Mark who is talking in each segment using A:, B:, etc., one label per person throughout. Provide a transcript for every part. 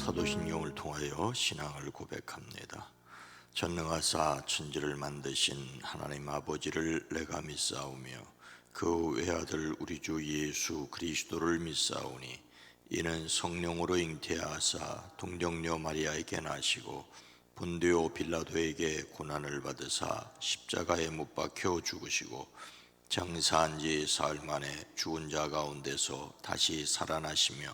A: 사도신경을 통하여 신앙을 고백합니다. 전능하사 천지를 만드신 하나님 아버지를 내가 믿사오며 그 외아들 우리 주 예수 그리스도를 믿사오니 이는 성령으로 잉태하사 동정녀 마리아에게 나시고 본디오 빌라도에게 고난을 받으사 십자가에 못 박혀 죽으시고 장사한 지 사흘 만에 죽은 자 가운데서 다시 살아나시며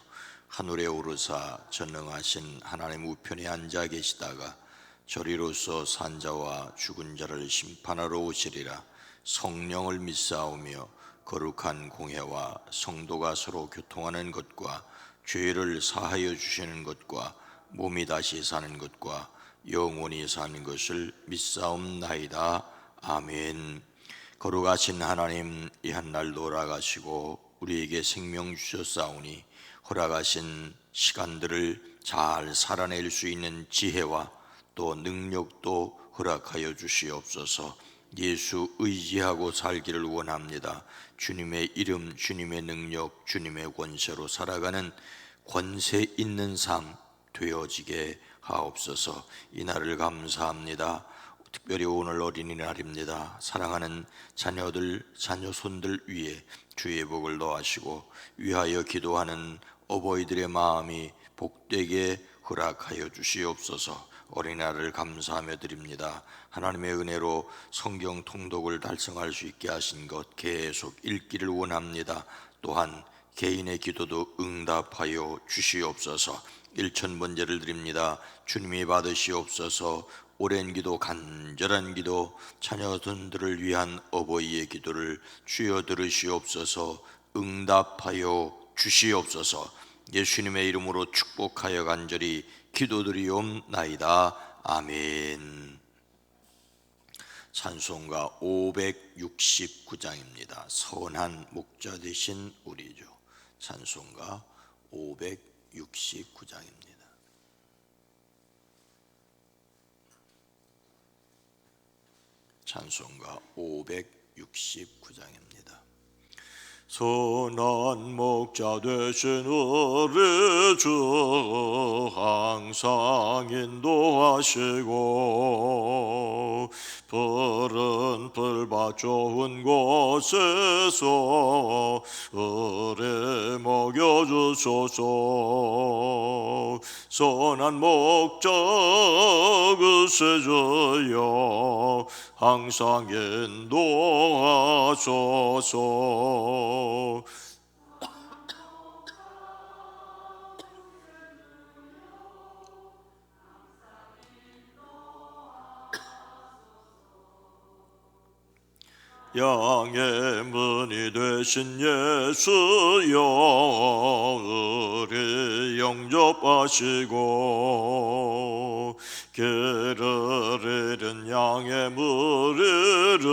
A: 하늘에 오르사 전능하신 하나님 우편에 앉아 계시다가 저리로서 산 자와 죽은 자를 심판하러 오시리라. 성령을 믿사오며 거룩한 공회와 성도가 서로 교통하는 것과 죄를 사하여 주시는 것과 몸이 다시 사는 것과 영원히 사는 것을 믿사옵나이다. 아멘. 거룩하신 하나님, 이 한날 돌아가시고 우리에게 생명 주셨사오니 허락하신 시간들을 잘 살아낼 수 있는 지혜와 또 능력도 허락하여 주시옵소서. 예수 의지하고 살기를 원합니다. 주님의 이름, 주님의 능력, 주님의 권세로 살아가는 권세 있는 삶 되어지게 하옵소서. 이 날을 감사합니다. 특별히 오늘 어린이날입니다. 사랑하는 자녀들, 자녀손들 위에 주의 복을 더하시고 위하여 기도하는 어버이들의 마음이 복되게 허락하여 주시옵소서. 어린이날을 감사하며 드립니다. 하나님의 은혜로 성경 통독을 달성할 수 있게 하신 것 계속 읽기를 원합니다. 또한 개인의 기도도 응답하여 주시옵소서. 1000번제를 드립니다. 주님이 받으시옵소서. 오랜 기도, 간절한 기도, 자녀들을 위한 어버이의 기도를 주여 들으시옵소서. 응답하여 주시옵소서. 예수님의 이름으로 축복하여 간절히 기도드리옵나이다. 아멘. 찬송가 569장입니다. 선한 목자 되신 우리 주. 찬송가 569장입니다. 찬송가 569장입니다. 선한 목자 되신 우리 주 항상 인도하시고 푸른 풀밭 좋은 곳에서 의뢰 먹여주소서. 선한 목자 그새 주여 항상 인도하소서. 양의 문이 되신 예수여 우리 영접하시고 길을 잃은 양의 무리를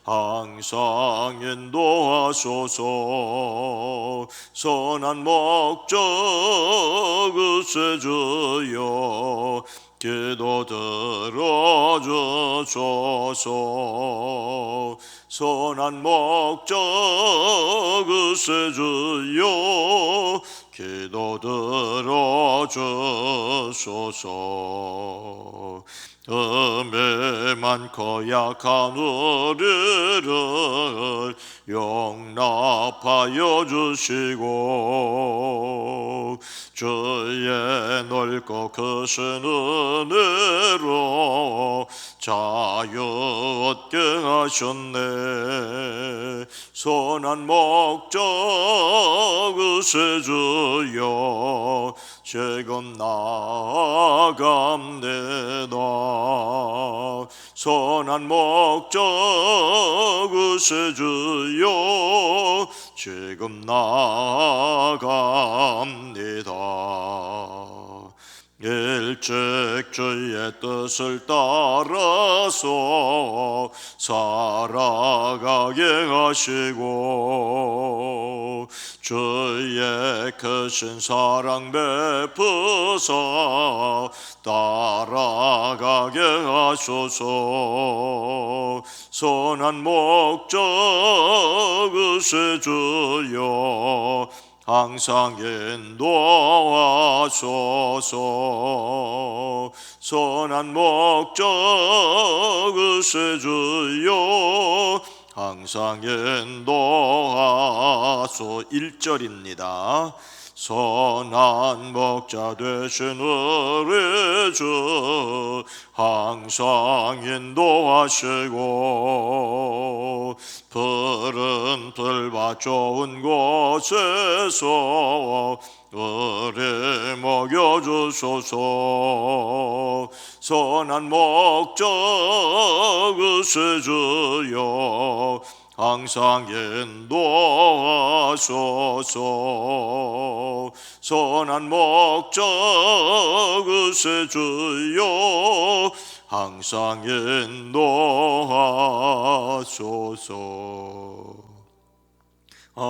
A: 항상 인도하소서. 선한 목자 그새 주여 기도 들어주소서. 선한 목자 그새 주여 기도 들어주소서. 음에 많고 약한 우리를 용납하여 주시고 주의 넓고 크신 은혜로 자유 얻게 하셨네. 선한 목자 그새 주여 지금 나아갑니다. 선한 목자 그새 주여 지금 나아갑니다. 일찍 주의 뜻을 따라서 살아가게 하시고 주의 크신 사랑 베푸사 따라가게 하소서. 선한 목자 그새 주여 항상 인도하소서. 선한 목적 주여 항상 인도하소. 1절입니다. 선한 목자 되신 우리 주 항상 인도하시고 푸른 풀밭 좋은 곳에서 우리 먹여주소서. 선한 목자 주여 항상 인도하소서. 선한 목자 주여 항상 인도하소서. 아멘.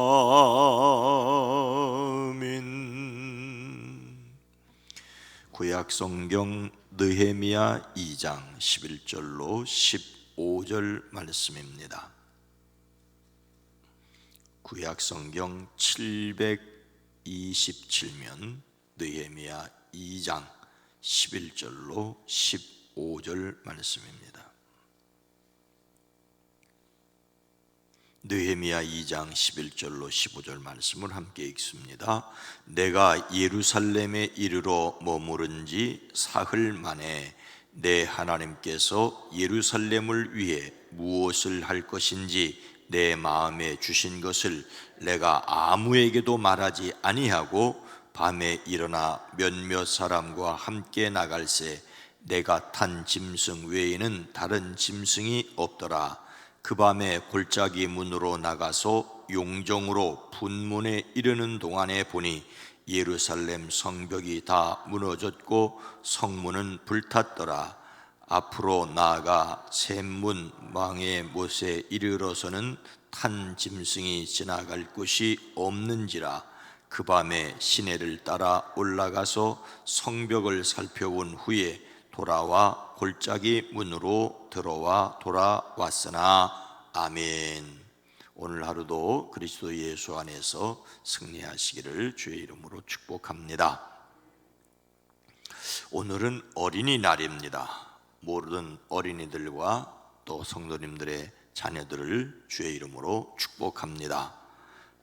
A: 구약성경 느헤미야 2장 11절로 15절 말씀입니다. 구약성경 727면 느헤미야 2장 11절로 15절 말씀입니다. 느헤미야 2장 11절로 15절 말씀을 함께 읽습니다. 내가 예루살렘에 이르러 머무른 지 사흘 만에 내 하나님께서 예루살렘을 위해 무엇을 할 것인지 내 마음에 주신 것을 내가 아무에게도 말하지 아니하고 밤에 일어나 몇몇 사람과 함께 나갈새 내가 탄 짐승 외에는 다른 짐승이 없더라. 그 밤에 골짜기 문으로 나가서 용정으로 분문에 이르는 동안에 보니 예루살렘 성벽이 다 무너졌고 성문은 불탔더라. 앞으로 나아가 샘문 망의 못에 이르러서는 탄 짐승이 지나갈 곳이 없는지라. 그 밤에 시내를 따라 올라가서 성벽을 살펴본 후에 돌아와 골짜기 문으로 들어와 돌아왔으나. 아멘. 오늘 하루도 그리스도 예수 안에서 승리하시기를 주의 이름으로 축복합니다. 오늘은 어린이날입니다. 모든 어린이들과 또 성도님들의 자녀들을 주의 이름으로 축복합니다.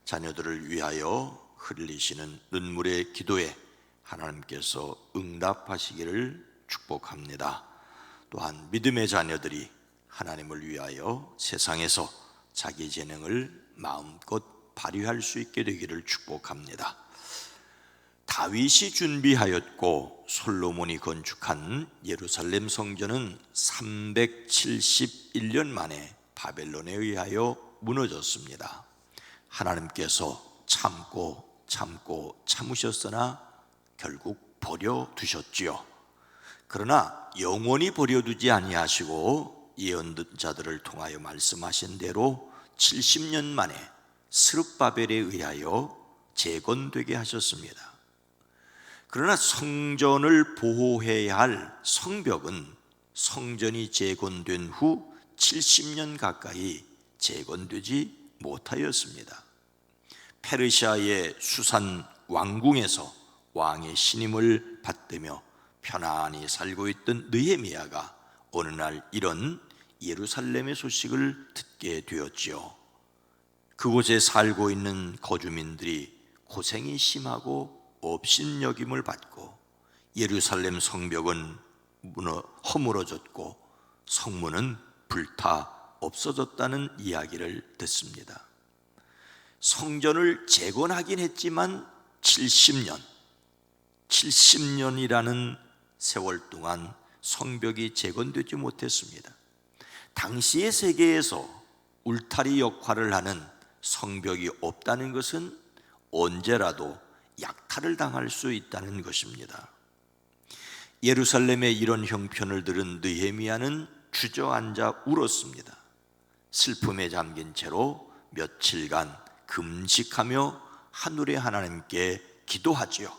A: 자녀들을 위하여 흘리시는 눈물의 기도에 하나님께서 응답하시기를 축복합니다. 또한 믿음의 자녀들이 하나님을 위하여 세상에서 자기 재능을 마음껏 발휘할 수 있게 되기를 축복합니다. 다윗이 준비하였고 솔로몬이 건축한 예루살렘 성전은 371년 만에 바벨론에 의하여 무너졌습니다. 하나님께서 참으셨으나 결국 버려두셨지요. 그러나 영원히 버려두지 아니하시고 예언자들을 통하여 말씀하신 대로 70년 만에 스룹바벨에 의하여 재건되게 하셨습니다. 그러나 성전을 보호해야 할 성벽은 성전이 재건된 후 70년 가까이 재건되지 못하였습니다. 페르시아의 수산 왕궁에서 왕의 신임을 받들며 편안히 살고 있던 느헤미야가 어느 날 이런 예루살렘의 소식을 듣게 되었지요. 그곳에 살고 있는 거주민들이 고생이 심하고 업신여김을 받고 예루살렘 성벽은 허물어졌고 성문은 불타 없어졌다는 이야기를 듣습니다. 성전을 재건하긴 했지만 70년이라는 세월 동안 성벽이 재건되지 못했습니다. 당시의 세계에서 울타리 역할을 하는 성벽이 없다는 것은 언제라도 약탈을 당할 수 있다는 것입니다. 예루살렘의 이런 형편을 들은 느헤미야는 주저앉아 울었습니다. 슬픔에 잠긴 채로 며칠간 금식하며 하늘의 하나님께 기도하지요.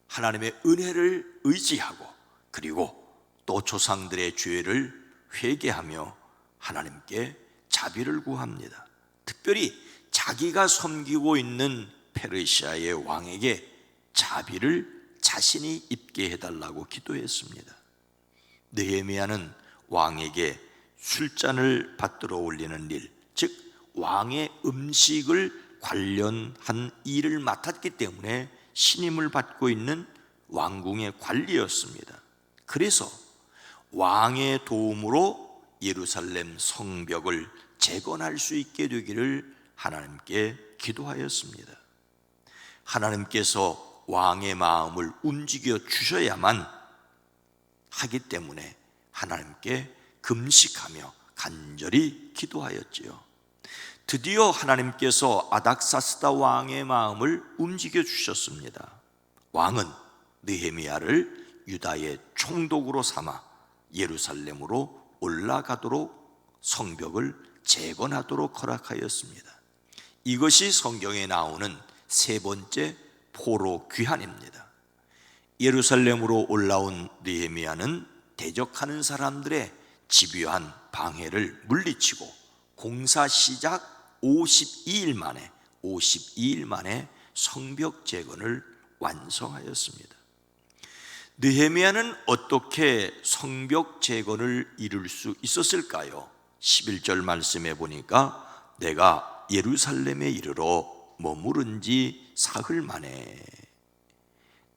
A: 하나님의 은혜를 의지하고 그리고 또 조상들의 죄를 회개하며 하나님께 자비를 구합니다. 특별히 자기가 섬기고 있는 페르시아의 왕에게 자비를 자신이 입게 해달라고 기도했습니다. 느헤미야는 왕에게 술잔을 받들어 올리는 일, 즉 왕의 음식을 관련한 일을 맡았기 때문에 신임을 받고 있는 왕궁의 관리였습니다. 그래서 왕의 도움으로 예루살렘 성벽을 재건할 수 있게 되기를 하나님께 기도하였습니다. 하나님께서 왕의 마음을 움직여 주셔야만 하기 때문에 하나님께 금식하며 간절히 기도하였지요. 드디어 하나님께서 아닥사스다 왕의 마음을 움직여 주셨습니다. 왕은 느헤미야를 유다의 총독으로 삼아 예루살렘으로 올라가도록 성벽을 재건하도록 허락하였습니다. 이것이 성경에 나오는 세 번째 포로 귀환입니다. 예루살렘으로 올라온 느헤미야는 대적하는 사람들의 집요한 방해를 물리치고 공사 시작 52일 만에 성벽 재건을 완성하였습니다. 느헤미야는 어떻게 성벽 재건을 이룰 수 있었을까요? 11절 말씀해 보니까 내가 예루살렘에 이르러 머무른 지 사흘 만에,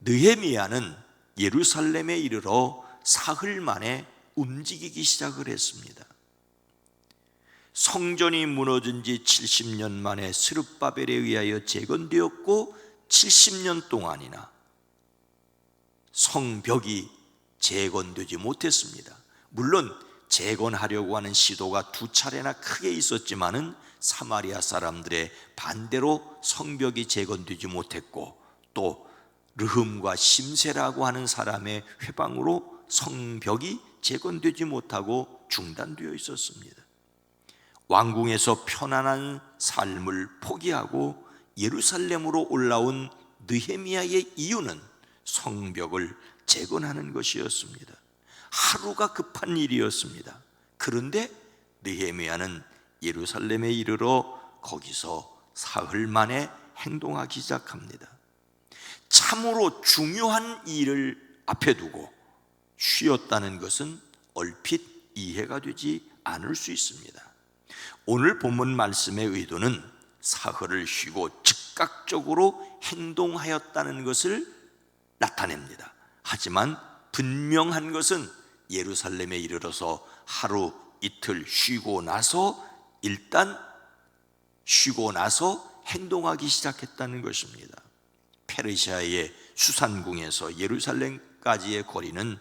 A: 느헤미야는 예루살렘에 이르러 사흘 만에 움직이기 시작을 했습니다. 성전이 무너진 지 70년 만에 스룹바벨에 의하여 재건되었고 70년 동안이나 성벽이 재건되지 못했습니다. 물론 재건하려고 하는 시도가 두 차례나 크게 있었지만은 사마리아 사람들의 반대로 성벽이 재건되지 못했고, 또 르흠과 심세라고 하는 사람의 회방으로 성벽이 재건되지 못하고 중단되어 있었습니다. 왕궁에서 편안한 삶을 포기하고 예루살렘으로 올라온 느헤미야의 이유는 성벽을 재건하는 것이었습니다. 하루가 급한 일이었습니다. 그런데 느헤미야는 예루살렘에 이르러 거기서 사흘 만에 행동하기 시작합니다. 참으로 중요한 일을 앞에 두고 쉬었다는 것은 얼핏 이해가 되지 않을 수 있습니다. 오늘 본문 말씀의 의도는 사흘을 쉬고 즉각적으로 행동하였다는 것을 나타냅니다. 하지만 분명한 것은 예루살렘에 이르러서 하루 이틀 쉬고 나서 행동하기 시작했다는 것입니다. 페르시아의 수산궁에서 예루살렘까지의 거리는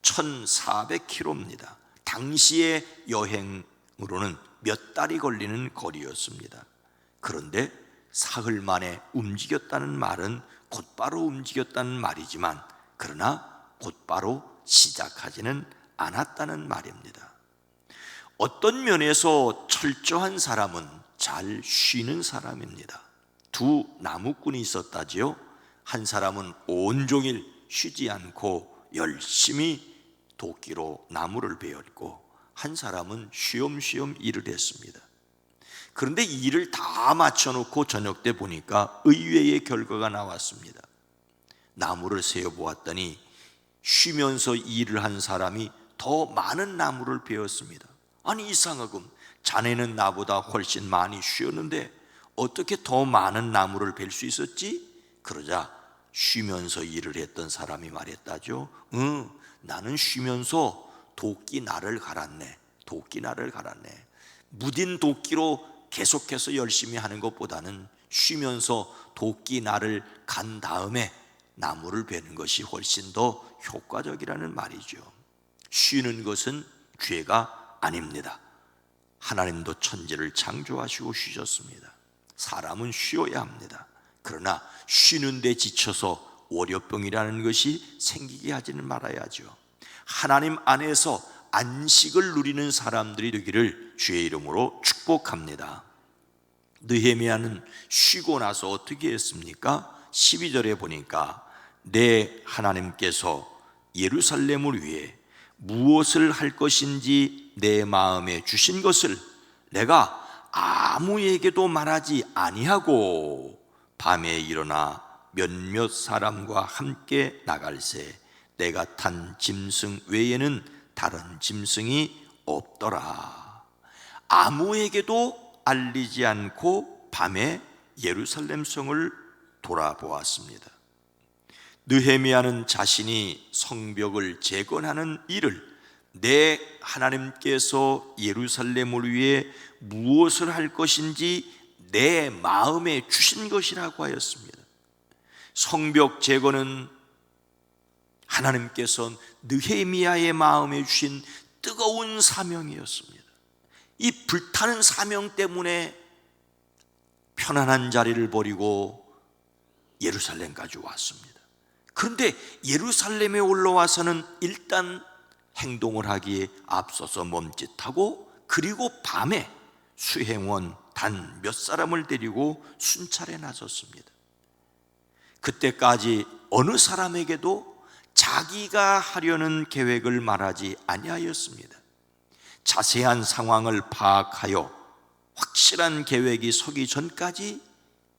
A: 1400km입니다. 당시의 여행으로는 몇 달이 걸리는 거리였습니다. 그런데 사흘 만에 움직였다는 말은 곧바로 움직였다는 말이지만, 그러나 곧바로 시작하지는 않았다는 말입니다. 어떤 면에서 철저한 사람은 잘 쉬는 사람입니다. 두 나무꾼이 있었다지요. 한 사람은 온종일 쉬지 않고 열심히 도끼로 나무를 베었고, 한 사람은 쉬엄쉬엄 일을 했습니다. 그런데 일을 다 마쳐놓고 저녁 때 보니까 의외의 결과가 나왔습니다. 나무를 세어보았더니 쉬면서 일을 한 사람이 더 많은 나무를 베었습니다. 아니, 이상하군. 자네는 나보다 훨씬 많이 쉬었는데 어떻게 더 많은 나무를 벨 수 있었지? 그러자 쉬면서 일을 했던 사람이 말했다죠. 나는 쉬면서 도끼 날을 갈았네. 무딘 도끼로 계속해서 열심히 하는 것보다는 쉬면서 도끼 날을 간 다음에 나무를 베는 것이 훨씬 더 효과적이라는 말이죠. 쉬는 것은 죄가 아닙니다. 하나님도 천지를 창조하시고 쉬셨습니다. 사람은 쉬어야 합니다. 그러나 쉬는데 지쳐서 월요병이라는 것이 생기게 하지는 말아야죠. 하나님 안에서 안식을 누리는 사람들이 되기를 주의 이름으로 축복합니다. 느헤미야는 쉬고 나서 어떻게 했습니까? 12절에 보니까 내 하나님께서 예루살렘을 위해 무엇을 할 것인지 내 마음에 주신 것을 내가 아무에게도 말하지 아니하고 밤에 일어나 몇몇 사람과 함께 나갈새 내가 탄 짐승 외에는 다른 짐승이 없더라. 아무에게도 알리지 않고 밤에 예루살렘 성을 돌아보았습니다. 느헤미야는 자신이 성벽을 재건하는 일을 내 하나님께서 예루살렘을 위해 무엇을 할 것인지 내 마음에 주신 것이라고 하였습니다. 성벽 재건은 하나님께서 느헤미야의 마음에 주신 뜨거운 사명이었습니다. 이 불타는 사명 때문에 편안한 자리를 버리고 예루살렘까지 왔습니다. 그런데 예루살렘에 올라와서는 일단 행동을 하기에 앞서서 멈칫하고, 그리고 밤에 수행원 단 몇 사람을 데리고 순찰에 나섰습니다. 그때까지 어느 사람에게도 자기가 하려는 계획을 말하지 아니하였습니다. 자세한 상황을 파악하여 확실한 계획이 서기 전까지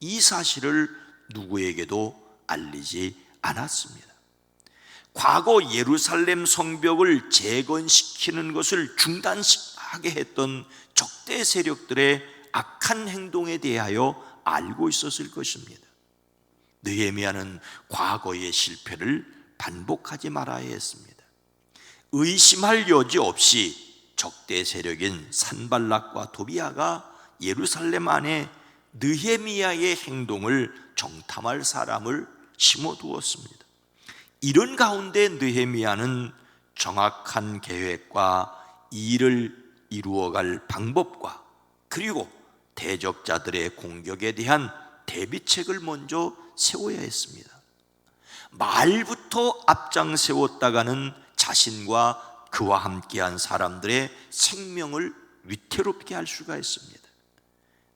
A: 이 사실을 누구에게도 알리지 않았습니다. 과거 예루살렘 성벽을 재건시키는 것을 중단하게 했던 적대 세력들의 악한 행동에 대하여 알고 있었을 것입니다. 느헤미야는 과거의 실패를 반복하지 말아야 했습니다. 의심할 여지 없이 적대 세력인 산발락과 도비아가 예루살렘 안에 느헤미야의 행동을 정탐할 사람을 심어두었습니다. 이런 가운데 느헤미야는 정확한 계획과 일을 이루어갈 방법과 그리고 대적자들의 공격에 대한 대비책을 먼저 세워야 했습니다. 말부터 앞장 세웠다가는 자신과 그와 함께한 사람들의 생명을 위태롭게 할 수가 있습니다.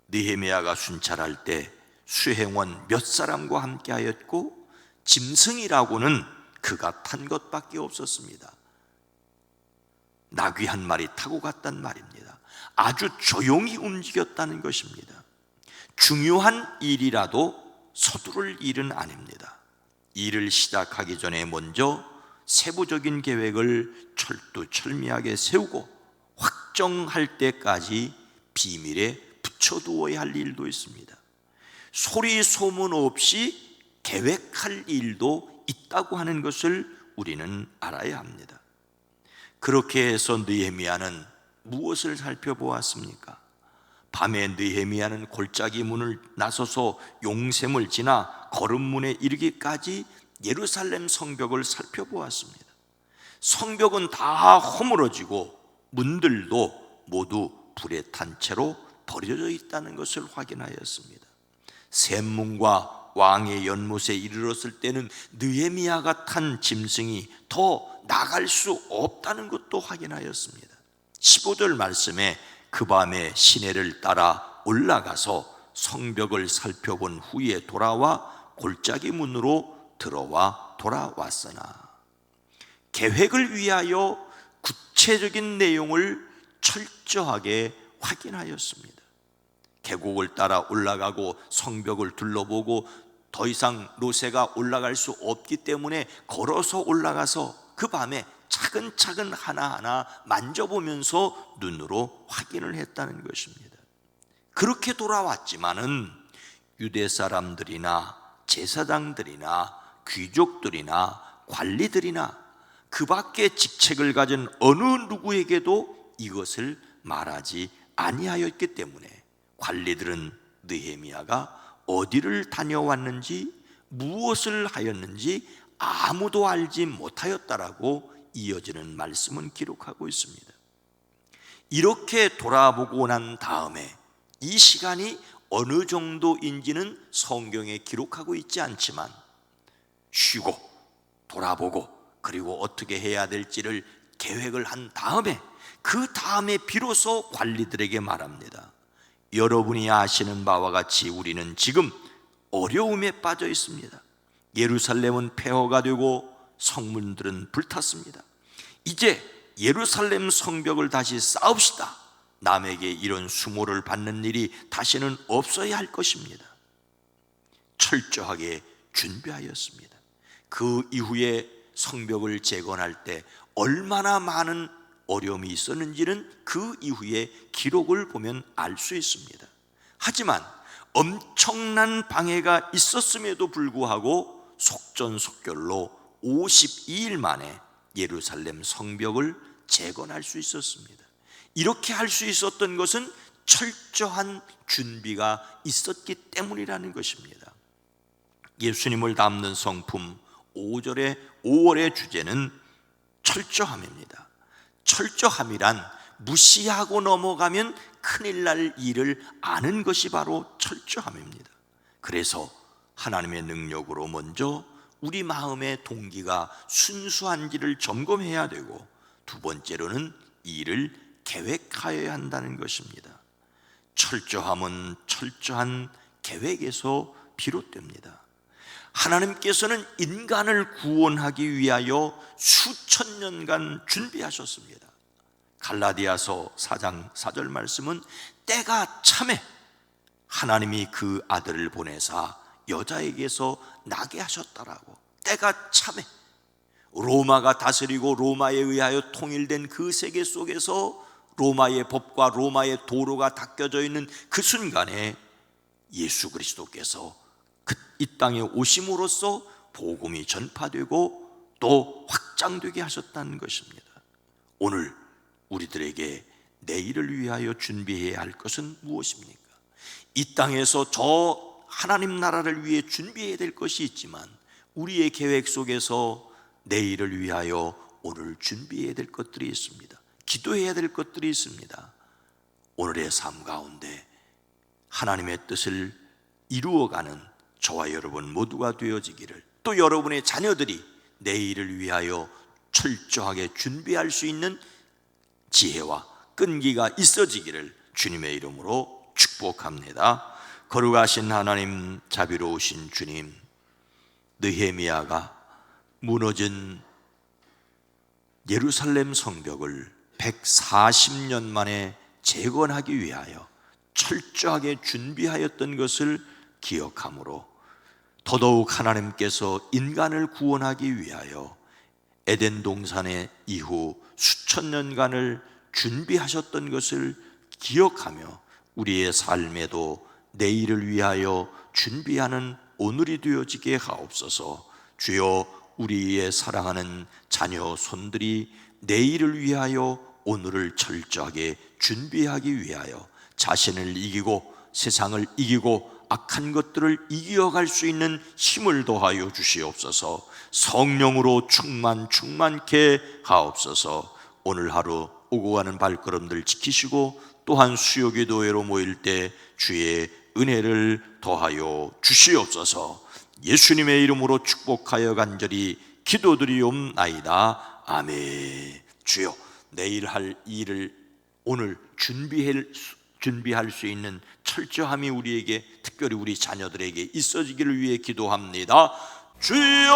A: 느헤미야가 순찰할 때 수행원 몇 사람과 함께하였고 짐승이라고는 그가 탄 것밖에 없었습니다. 나귀 한 마리 타고 갔단 말입니다. 아주 조용히 움직였다는 것입니다. 중요한 일이라도 서두를 일은 아닙니다. 일을 시작하기 전에 먼저 세부적인 계획을 철두철미하게 세우고 확정할 때까지 비밀에 붙여두어야 할 일도 있습니다. 소리 소문 없이 계획할 일도 있다고 하는 것을 우리는 알아야 합니다. 그렇게 해서 느헤미야는 무엇을 살펴보았습니까? 밤에 느헤미야는 골짜기 문을 나서서 용샘을 지나 거름문에 이르기까지 예루살렘 성벽을 살펴보았습니다. 성벽은 다 허물어지고 문들도 모두 불에 탄 채로 버려져 있다는 것을 확인하였습니다. 샘문과 왕의 연못에 이르렀을 때는 느헤미야가 탄 짐승이 더 나갈 수 없다는 것도 확인하였습니다. 15절 말씀에 그 밤에 시내를 따라 올라가서 성벽을 살펴본 후에 돌아와 골짜기 문으로 들어와 돌아왔으나, 계획을 위하여 구체적인 내용을 철저하게 확인하였습니다. 계곡을 따라 올라가고 성벽을 둘러보고 더 이상 노새가 올라갈 수 없기 때문에 걸어서 올라가서 그 밤에 차근차근 하나하나 만져보면서 눈으로 확인을 했다는 것입니다. 그렇게 돌아왔지만은 유대 사람들이나 제사장들이나 귀족들이나 관리들이나 그 밖에 직책을 가진 어느 누구에게도 이것을 말하지 아니하였기 때문에 관리들은 느헤미야가 어디를 다녀왔는지 무엇을 하였는지 아무도 알지 못하였다라고 이어지는 말씀은 기록하고 있습니다. 이렇게 돌아보고 난 다음에 이 시간이 어느 정도인지는 성경에 기록하고 있지 않지만 쉬고 돌아보고 그리고 어떻게 해야 될지를 계획을 한 다음에 그 다음에 비로소 관리들에게 말합니다. 여러분이 아시는 바와 같이 우리는 지금 어려움에 빠져 있습니다. 예루살렘은 폐허가 되고 성문들은 불탔습니다. 이제 예루살렘 성벽을 다시 쌓읍시다. 남에게 이런 수모를 받는 일이 다시는 없어야 할 것입니다. 철저하게 준비하였습니다. 그 이후에 성벽을 재건할 때 얼마나 많은 어려움이 있었는지는 그 이후에 기록을 보면 알 수 있습니다. 하지만 엄청난 방해가 있었음에도 불구하고 속전속결로 52일 만에 예루살렘 성벽을 재건할 수 있었습니다. 이렇게 할 수 있었던 것은 철저한 준비가 있었기 때문이라는 것입니다. 예수님을 담는 성품 5월의 주제는 철저함입니다. 철저함이란 무시하고 넘어가면 큰일 날 일을 아는 것이 바로 철저함입니다. 그래서 하나님의 능력으로 먼저 우리 마음의 동기가 순수한지를 점검해야 되고, 두 번째로는 이 일을 계획하여야 한다는 것입니다. 철저함은 철저한 계획에서 비롯됩니다. 하나님께서는 인간을 구원하기 위하여 수천 년간 준비하셨습니다. 갈라디아서 4장 4절 말씀은 때가 참에 하나님이 그 아들을 보내사 여자에게서 나게 하셨다라고. 때가 참에 로마가 다스리고 로마에 의하여 통일된 그 세계 속에서 로마의 법과 로마의 도로가 닦여져 있는 그 순간에 예수 그리스도께서 이 땅에 오심으로써 복음이 전파되고 또 확장되게 하셨다는 것입니다. 오늘 우리들에게 내일을 위하여 준비해야 할 것은 무엇입니까? 이 땅에서 저 하나님 나라를 위해 준비해야 될 것이 있지만, 우리의 계획 속에서 내일을 위하여 오늘 준비해야 될 것들이 있습니다. 기도해야 될 것들이 있습니다. 오늘의 삶 가운데 하나님의 뜻을 이루어가는 저와 여러분 모두가 되어지기를, 또 여러분의 자녀들이 내일을 위하여 철저하게 준비할 수 있는 지혜와 끈기가 있어지기를 주님의 이름으로 축복합니다. 거룩하신 하나님, 자비로우신 주님, 느헤미야가 무너진 예루살렘 성벽을 140년 만에 재건하기 위하여 철저하게 준비하였던 것을 기억하므로, 더더욱 하나님께서 인간을 구원하기 위하여 에덴 동산의 이후 수천 년간을 준비하셨던 것을 기억하며 우리의 삶에도 내일을 위하여 준비하는 오늘이 되어지게 하옵소서. 주여, 우리의 사랑하는 자녀 손들이 내일을 위하여 오늘을 철저하게 준비하기 위하여 자신을 이기고 세상을 이기고 악한 것들을 이겨갈 수 있는 힘을 더하여 주시옵소서. 성령으로 충만케 하옵소서. 오늘 하루 오고 가는 발걸음들 지키시고, 또한 수요기도회로 모일 때 주의 은혜를 더하여 주시옵소서. 예수님의 이름으로 축복하여 간절히 기도드리옵나이다. 아멘. 주여, 내일 할 일을 오늘 준비할 수 있는 철저함이 우리에게, 특별히 우리 자녀들에게 있어지기를 위해 기도합니다. 주여!